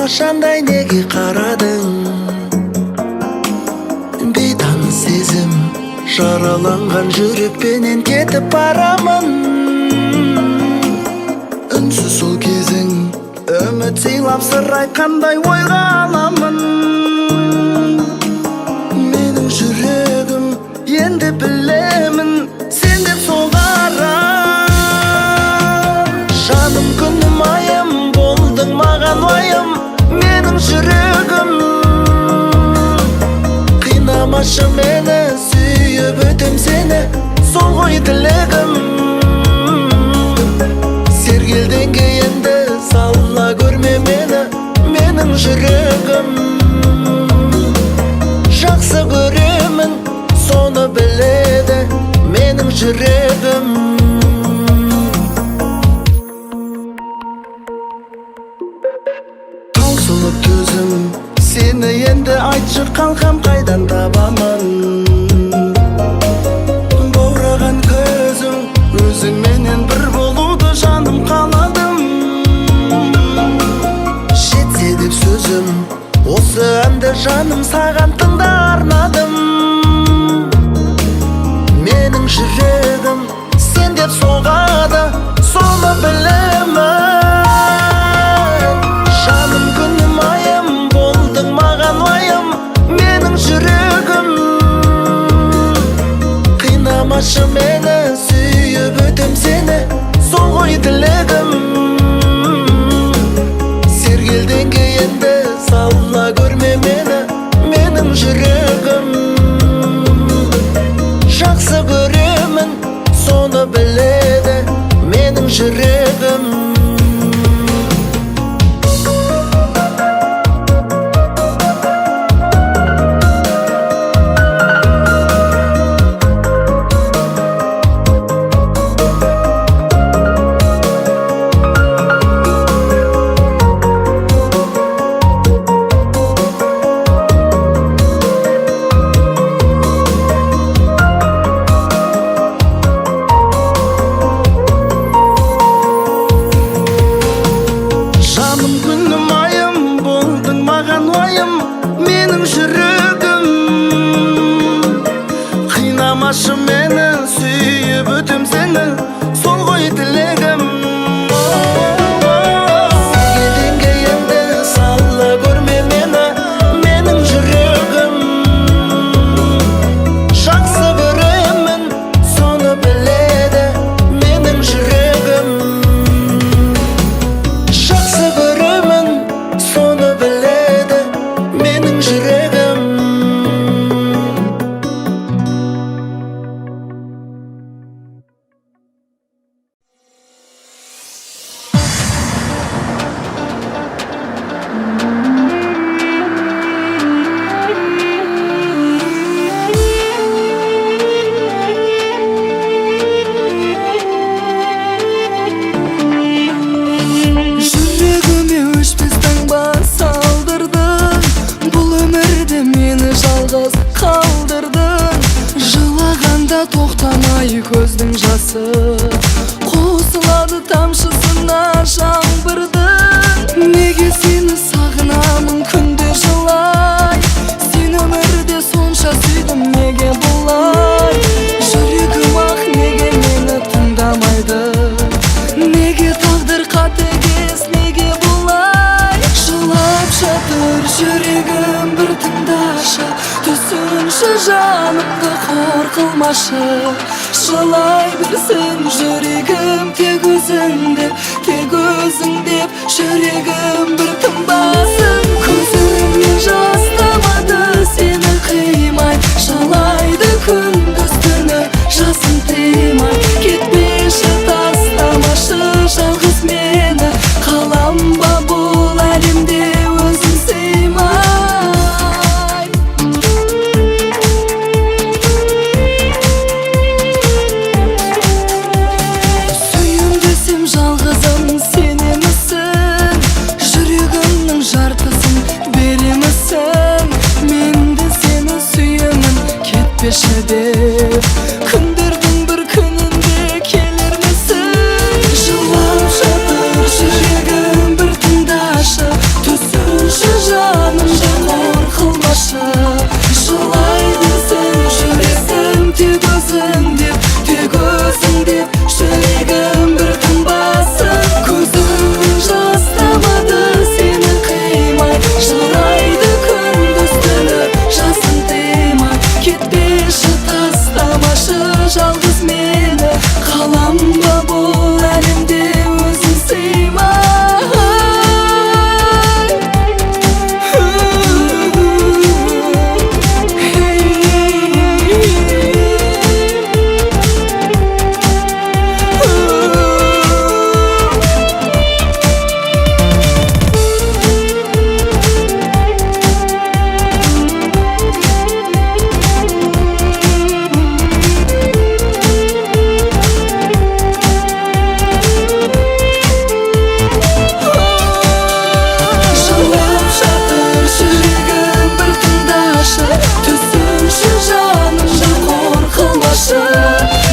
Қашандай неге қарадың? Бейтаныс сезім жараланған жүрекпенен кетіп барамын. Үнсіз сол кезің үміт сыйлап сыр айтқандай ойға аламын. Менің жүрегім енді білемін сен деп соғара. Жаным күнім айым болдың маған уайым. Менің жүрегім қинамашы мені, сүйіп өтем сені, сол ғой тілегім. Сергелден кейінді салла көрме мені, менің жүрегім. Жақсы көремін, соны біледі менің жүрегім. Таусылып төзім, сені енді айтшы қалқам қайдан табамын. Баураған көзің, өзіңменен бір болуды жаным қаладым. Жетсе деп сөзім, осы әнді жаным саған тыңда арнадым. Менің жүрегім сен деп соғады, соны білемін. Жаным күнім айым болдың маған уайым. Менің жүрегім қинамашы мені, сүйіп өтем сені, сол ғой тілегім. Сергелден кейінді салла көрме мені, менің жүрегім. Жақсы көремін, соны біледі менің жүрегім. Менің жүрегім қинамашы мені, сүйіп өтем сені, сол ғой тілегім. Сергелден кейінді салла көрме мені, менің жүрегім. Жақсы көремін, соны біледі менің жүрегім. Жақсы көремін, соны біледі менің жүрегім. Жүрегіме өшпес таңба салдырдың, бұл өмірде мені жалғыз қалдырдың. Жылағанда тоқтамай көздің жасы, қосылады тамшысына жаңбырдың. Неге сені сағынамын күнде жылай, сен өмірде сонша сүйдім, неге бұлай? Жүрегім ақ неге мені тыңдамайды, неге тағдыр қатыгез, неге бұлай? Жылап жатыр жүрегім, бір тыңдашы, түсінші жанымды қор қылмашы. Жылай берсін жүрегім, тек өзің деп жүрегім бір тынбасын. Көзімнен жас тамады сені қимай, жалайды күндіз түні жасын тыймай. Кетпеші, тастамашы жалғыз мені, қалам ба бұл әлемде өзің сыймай. бұл әлемде өзің сыймай. Түсінші жанымда қор қылмашы.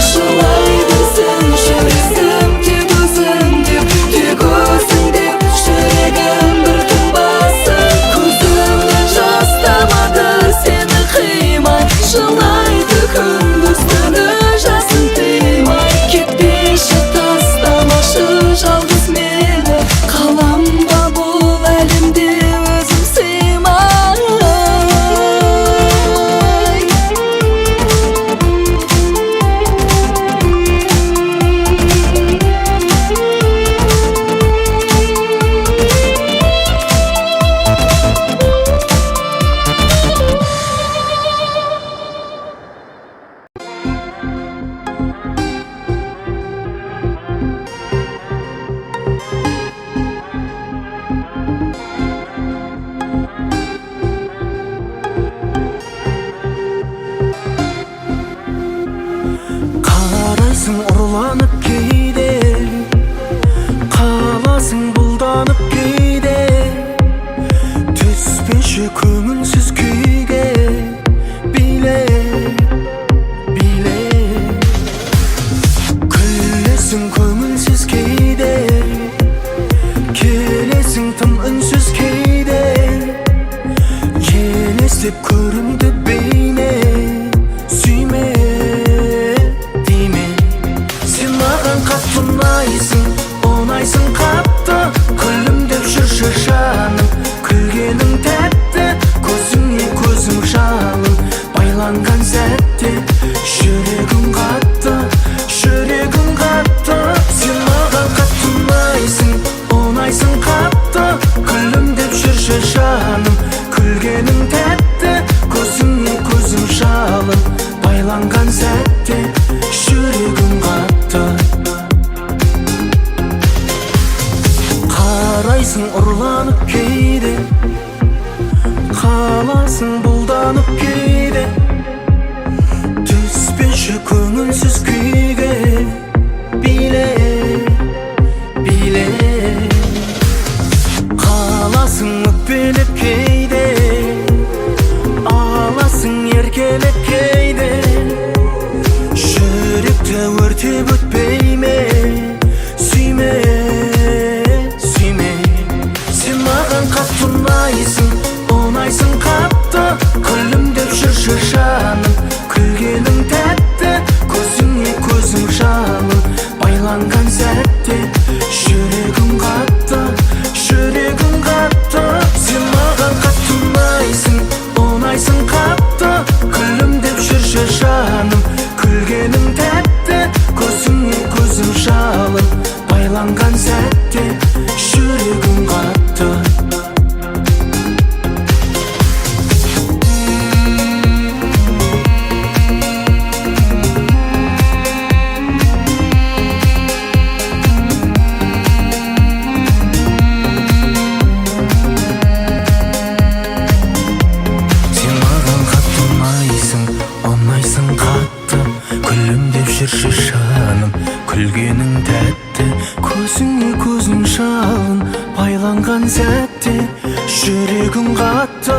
Жылайды сен жүрегім тек өзің деп, тек өзің деп. Жүрегім бір тынбасы, көзімнен жас тамады сені қимай. Жылайды күндіз түні жасын тыймай. Кетпеші тастамашы жалғыз мені, қаламға бұл әлемде өзім сыймай. Қарайсың ұрланып кейде, қаласың бұлданып кейде. Түспеші көңілсіз күйге, биле, биле. Күлесің көңілсіз кейде, келесің тым үнсіз кейде. Елестеп көрінді бейне, сүйме ұнайсың, ұнайсың қатты. Күлімдеп жүрші жаным, күлгенің тәтті. Көзіңе көзім жалын, байланған сәтте. Жүрегім қатты, жүрегім қатты. Сен маған қатты ұнайсың, ұнайсың қатты. Күлімдеп жүрші жаным, күлгенің тәтті. Көзіңе көзім жалын, байланған сәтте. Жүрегім қатты. Қарайсың ұрланып кейде, қаласың бұлданып кейде. Түспеші көңілсіз күйге, биле, биле. Қаласың өкпелеп кейде, аласың еркелеп кейде. Жүректі өртеп өтпей ме, сүйме. Қатты ұнайсың, ұнайсың қатты. Күлімдеп жүрші жаным, күлгенің тәтті. Көзіңе көзім жалын, байланған сәтте. Жүрегім қатты, жүрегім қатты. Сен маған қатты ұнайсың, ұнайсың қатты. Күлімдеп жүрші жаным, күлгенің тәтті. Көзіңе көзім жалын, байланған сәтте. Жүрегім қатты. жүрші жаным, күлгенің тәтті. Көзіңе көзім жалын, байланған сәтте. Жүрегім қатты,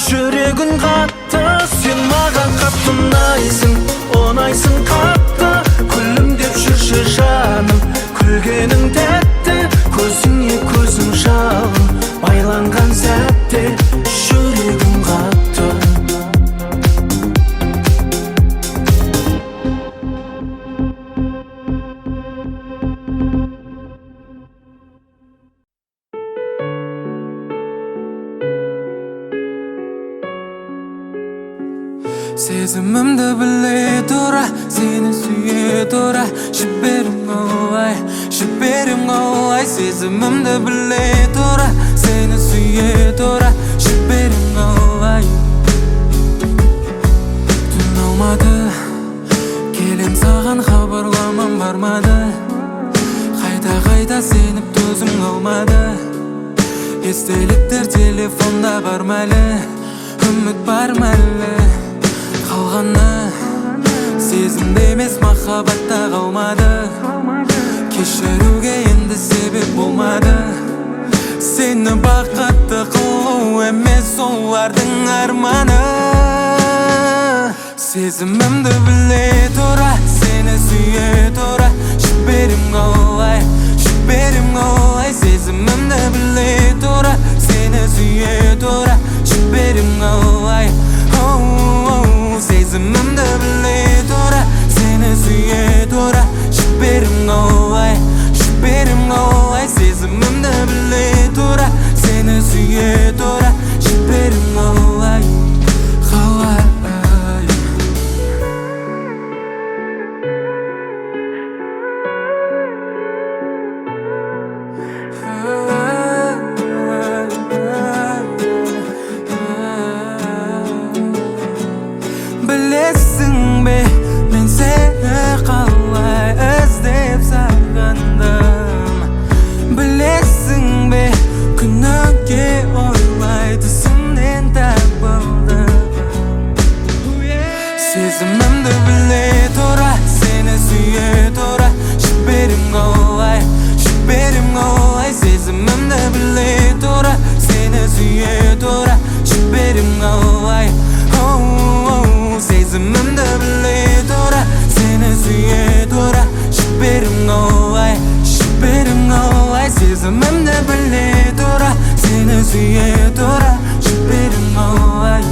жүрегім қатты. Сен маған қатты ұнайсың, ұнайсың қатты. Күлімдеп жүрші жаным, күлгенің тәтті. Көзіңе көзім жалын, байланған сәтте. Жүрегім қатты. сезімімді біле тұра сені сүйе тұра жіберем қалай сезімімді біле тұра сені сүйе тұра жіберем қалай түн алмады келем саған хабарламам бармады қайта сеніп төзім қалмады естеліктер телефонда бар мәлі үміт бар мәлі қалғаны сезімде емес махаббатта қалмады кешіруге енді себеп болмады сені бақытты қылу емес олардың арманы сезімімді біле тұра сені сүйе тұра жіберем қалай сезімімді біле тұра сені сүйе тұра жіберем қалай сезімімді біле тұра сені сүйе тұра жіберем қалай сезімімді біле тұра сені сүйе тұра жіберем қалай білесің бе мен сені қалай іздеп сағындым білесің бе күніге ойлай түсімнен табылдым сезімімді біле тұра сені сүйе тұра жіберем қалай сезімімді біле тұра сені сүйе тұра жіберем қалай сезімімді біле тұра сені сүйе тұра жіберем қалай сезімімді біле тұра сені сүйе тұра жіберем қалай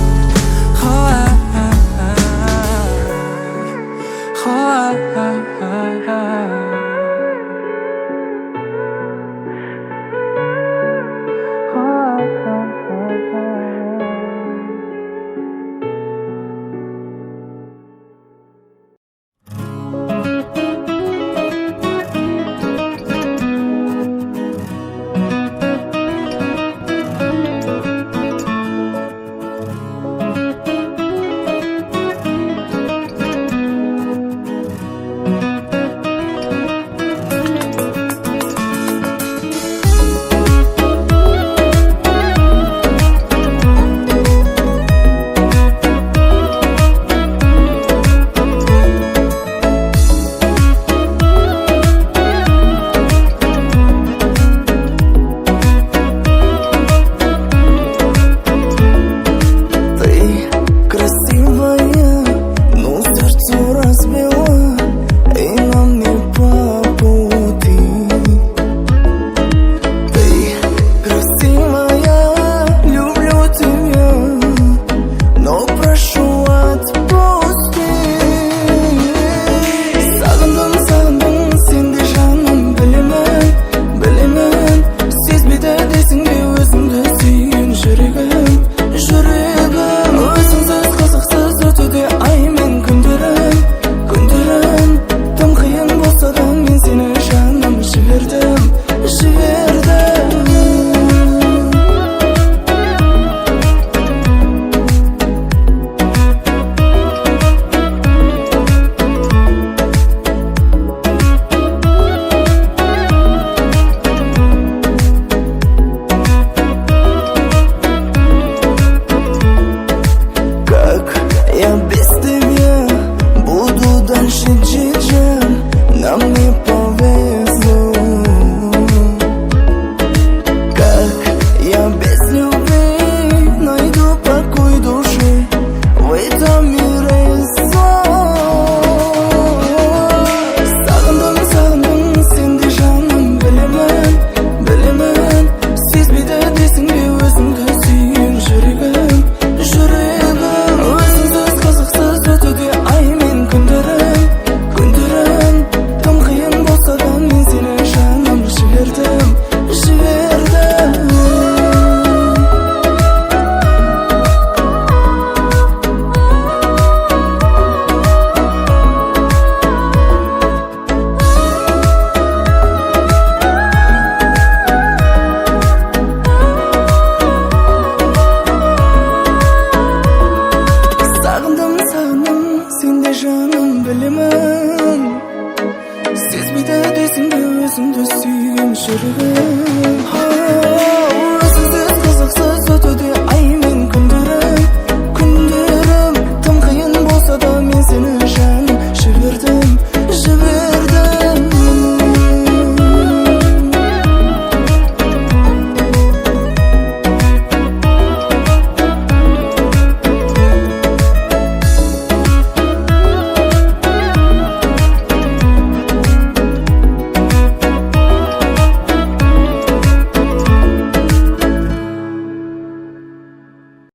өзіңді сүйген жүрегім